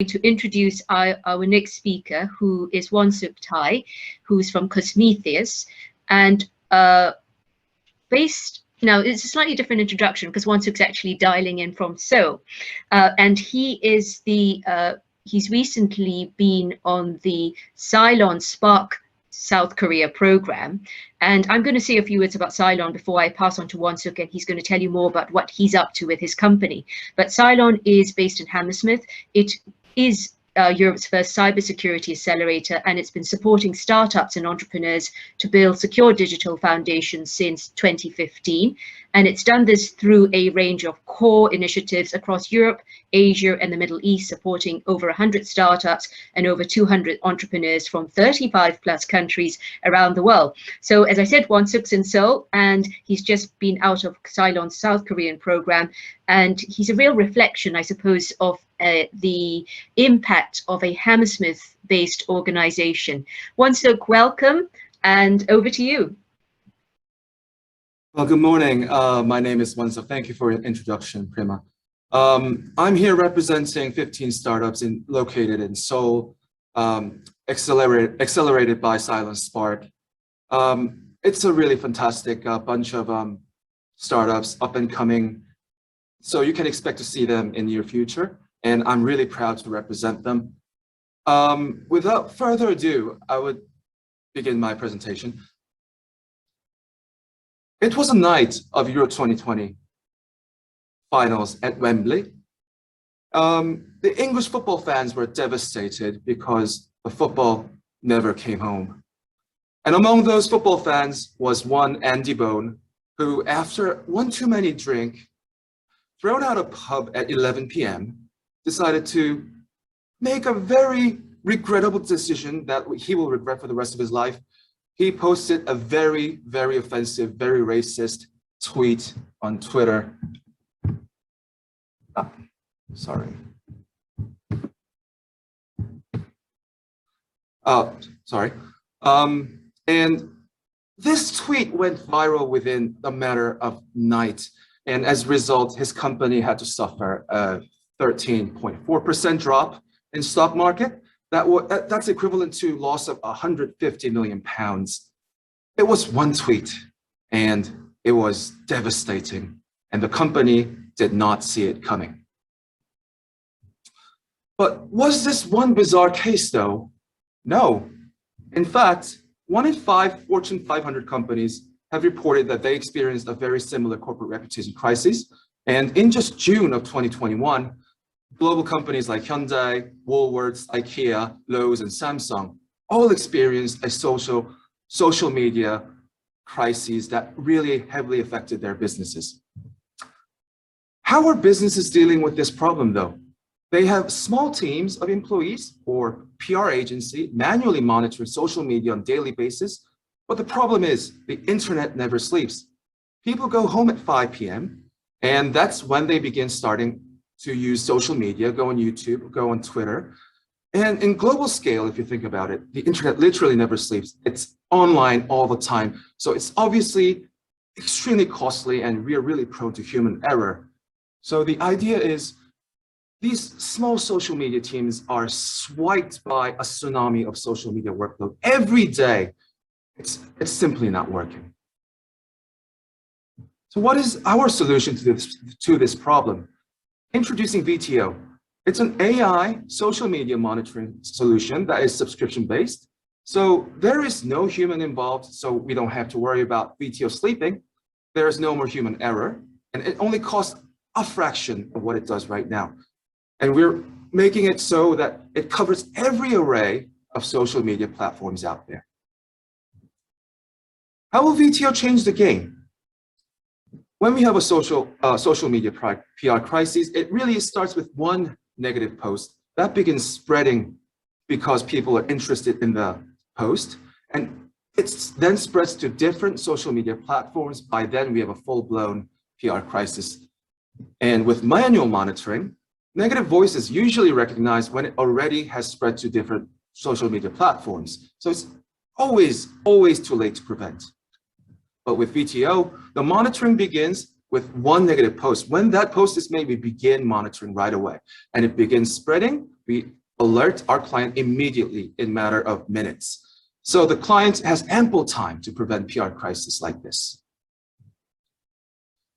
to introduce our next speaker, who is Wansuk Tai, who's from Cosmetheus. And now it's a slightly different introduction because Wansuk's actually dialing in from Seoul. And he is he's recently been on the CyLon Spark South Korea program. And I'm going to say a few words about CyLon before I pass on to Wansuk, and he's going to tell you more about what he's up to with his company. But CyLon is based in Hammersmith. It is Europe's first cybersecurity accelerator, and it's been supporting startups and entrepreneurs to build secure digital foundations since 2015. And it's done this through a range of core initiatives across Europe, Asia, and the Middle East, supporting over 100 startups and over 200 entrepreneurs from 35 plus countries around the world. So as I said, Wansuk's in Seoul, and he's just been out of CyLon's South Korean program. And he's a real reflection, I suppose, of the impact of a Hammersmith-based organization. Wansuk, welcome, and over to you. Well, good morning. My name is Wansuk. Thank you for your introduction, Prima. I'm here representing 15 startups located in Seoul, accelerated by CyLon Spark. It's a really fantastic bunch of startups up and coming. So you can expect to see them in the near future, and I'm really proud to represent them. Without further ado, I would begin my presentation. It was a night of Euro 2020 finals at Wembley. The English football fans were devastated because the football never came home. And among those football fans was one Andy Bone, who after one too many drink, thrown out a pub at 11 p.m., decided to make a very regrettable decision that he will regret for the rest of his life. He posted a very, very offensive, very racist tweet on Twitter. Sorry. And this tweet went viral within a matter of night. And as a result, his company had to suffer a 13.4% drop in stock market. That's equivalent to loss of 150 million pounds. It was one tweet, and it was devastating, and the company did not see it coming. But was this one bizarre case though? No. In fact, 1 in 5 Fortune 500 companies have reported that they experienced a very similar corporate reputation crisis. And in just June of 2021, global companies like Hyundai, Woolworths, IKEA, Lowe's, and Samsung all experienced a social media crises that really heavily affected their businesses. How are businesses dealing with this problem though? They have small teams of employees or PR agency manually monitoring social media on a daily basis. But the problem is the internet never sleeps. People go home at 5 p.m. and that's when they begin starting to use social media, go on YouTube, go on Twitter. And in global scale, if you think about it, the internet literally never sleeps. It's online all the time. So it's obviously extremely costly, and we are really prone to human error. So the idea is these small social media teams are swiped by a tsunami of social media workload every day. It's simply not working. So what is our solution to this problem? Introducing VTO. It's an AI social media monitoring solution that is subscription-based. So there is no human involved, so we don't have to worry about VTO sleeping. There is no more human error, and it only costs a fraction of what it does right now. And we're making it so that it covers every array of social media platforms out there. How will VTO change the game? When we have a social media PR crisis, it really starts with one negative post that begins spreading because people are interested in the post, and it then spreads to different social media platforms. By then, we have a full-blown PR crisis. And with manual monitoring, negative voices usually recognize when it already has spread to different social media platforms. So it's always too late to prevent. But with VTO, the monitoring begins with one negative post. When that post is made, we begin monitoring right away, and it begins spreading. We alert our client immediately in a matter of minutes. So the client has ample time to prevent PR crisis like this.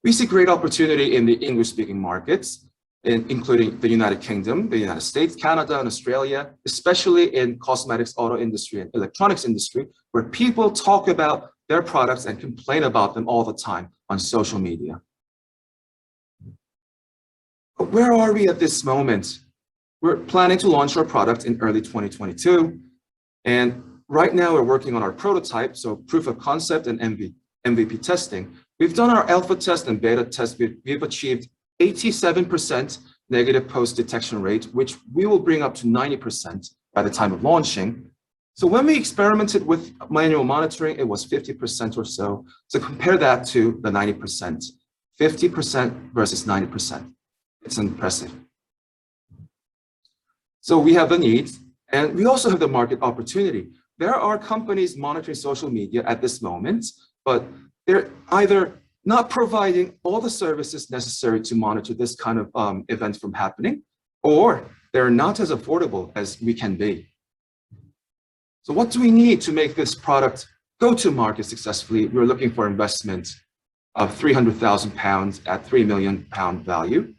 We see great opportunity in the English-speaking markets, including the United Kingdom, the United States, Canada, and Australia, especially in cosmetics, auto industry, and electronics industry, where people talk about their products and complain about them all the time on social media. But where are we at this moment? We're planning to launch our product in early 2022. And right now we're working on our prototype, so proof of concept and MVP testing. We've done our alpha test and beta test. We've achieved 87% negative post detection rate, which we will bring up to 90% by the time of launching. So when we experimented with manual monitoring, it was 50% or so. So compare that to the 90%, 50% versus 90%. It's impressive. So we have the needs, and we also have the market opportunity. There are companies monitoring social media at this moment, but they're either not providing all the services necessary to monitor this kind of event from happening, or they're not as affordable as we can be. So what do we need to make this product go to market successfully? We're looking for investment of £300,000 at £3 million value.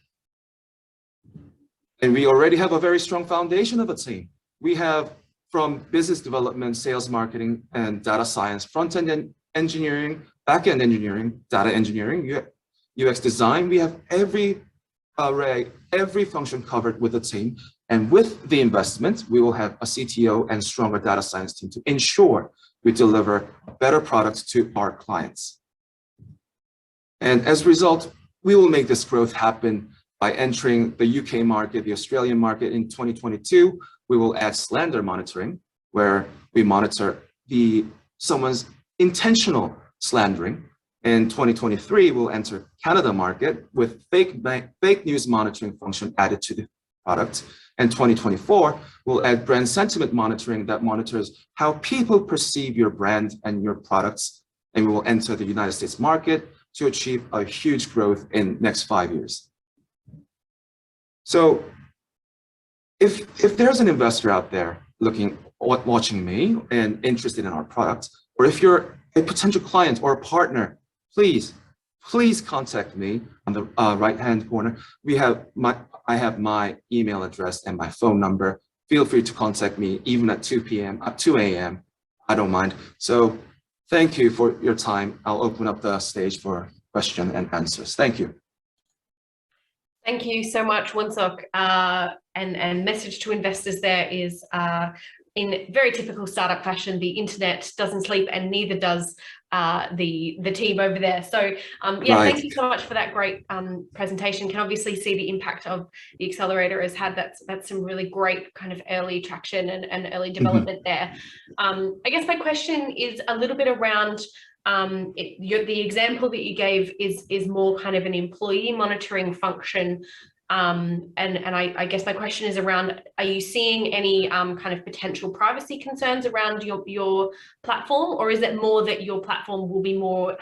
And we already have a very strong foundation of a team. We have from business development, sales, marketing, and data science, front-end engineering, back-end engineering, data engineering, UX design. We have every array, every function covered with the team. And with the investment, we will have a CTO and stronger data science team to ensure we deliver better products to our clients. And as a result, we will make this growth happen by entering the UK market, the Australian market in 2022. We will add slander monitoring, where we monitor someone's intentional slandering. In 2023, we'll enter Canada market with fake news monitoring function added to the product. And 2024, we'll add brand sentiment monitoring that monitors how people perceive your brand and your products. And we will enter the United States market to achieve a huge growth in next 5 years. So if there's an investor out there watching me and interested in our product, or if you're a potential client or a partner, please contact me on the right-hand corner. I have my email address and my phone number. Feel free to contact me even at 2 a.m. I don't mind. So thank you for your time. I'll open up the stage for question and answers. Thank you. Thank you so much, Won-Sok. And message to investors there is, in very typical startup fashion, the internet doesn't sleep, and neither does the team over there. So yeah, right. Thank you so much for that great presentation. Can obviously see the impact of the accelerator has had. That's some really great kind of early traction and early development there. I guess my question is a little bit around the example that you gave is more kind of an employee monitoring function. And I guess my question is around, are you seeing any kind of potential privacy concerns around your platform, or is it more that your platform will be more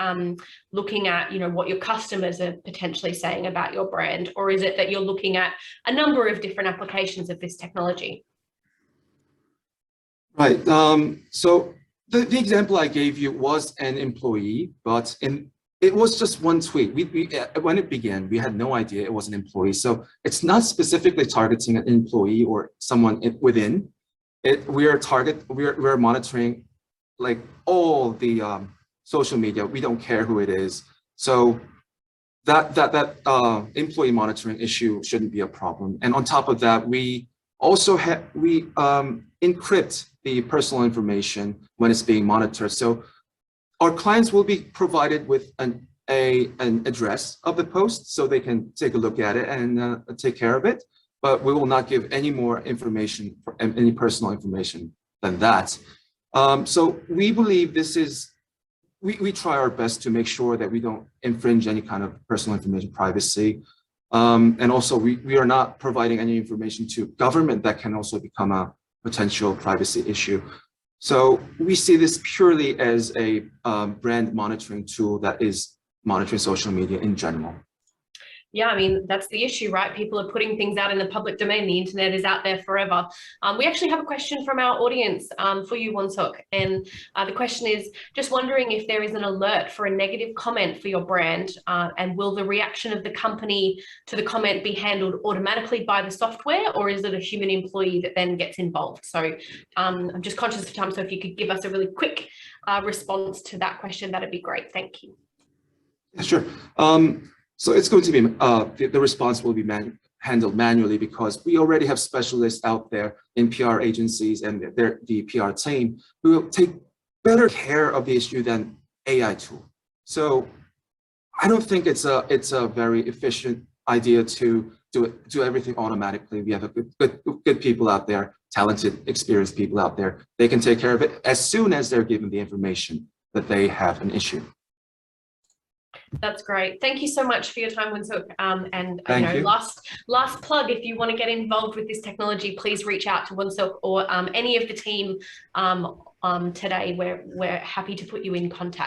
looking at, what your customers are potentially saying about your brand, or is it that you're looking at a number of different applications of this technology? Right. So the example I gave you was an employee, but it was just one tweet. When it began, we had no idea it was an employee. So it's not specifically targeting an employee or someone within it. We're monitoring like all the social media. We don't care who it is. So that employee monitoring issue shouldn't be a problem. And on top of that, we also encrypt the personal information when it's being monitored. So our clients will be provided with an address of the post so they can take a look at it and take care of it, but we will not give any more information, any personal information than that. So we believe this is, we try our best to make sure that we don't infringe any kind of personal information privacy. And also we are not providing any information to government that can also become a potential privacy issue. So we see this purely as a brand monitoring tool that is monitoring social media in general. Yeah, I mean, that's the issue, right? People are putting things out in the public domain. The internet is out there forever. We actually have a question from our audience for you, Wonseok. And the question is, just wondering if there is an alert for a negative comment for your brand, and will the reaction of the company to the comment be handled automatically by the software, or is it a human employee that then gets involved? So I'm just conscious of time. So if you could give us a really quick response to that question, that'd be great. Thank you. Yeah, sure. So it's going to be, the response will be handled manually, because we already have specialists out there in PR agencies and the PR team who will take better care of the issue than AI tool. So I don't think it's a very efficient idea to do everything automatically. We have good people out there, talented, experienced people out there. They can take care of it as soon as they're given the information that they have an issue. That's great. Thank you so much for your time, Wonseok. And Thank you. last plug, if you want to get involved with this technology, please reach out to Wonseok or any of the team today. We're happy to put you in contact.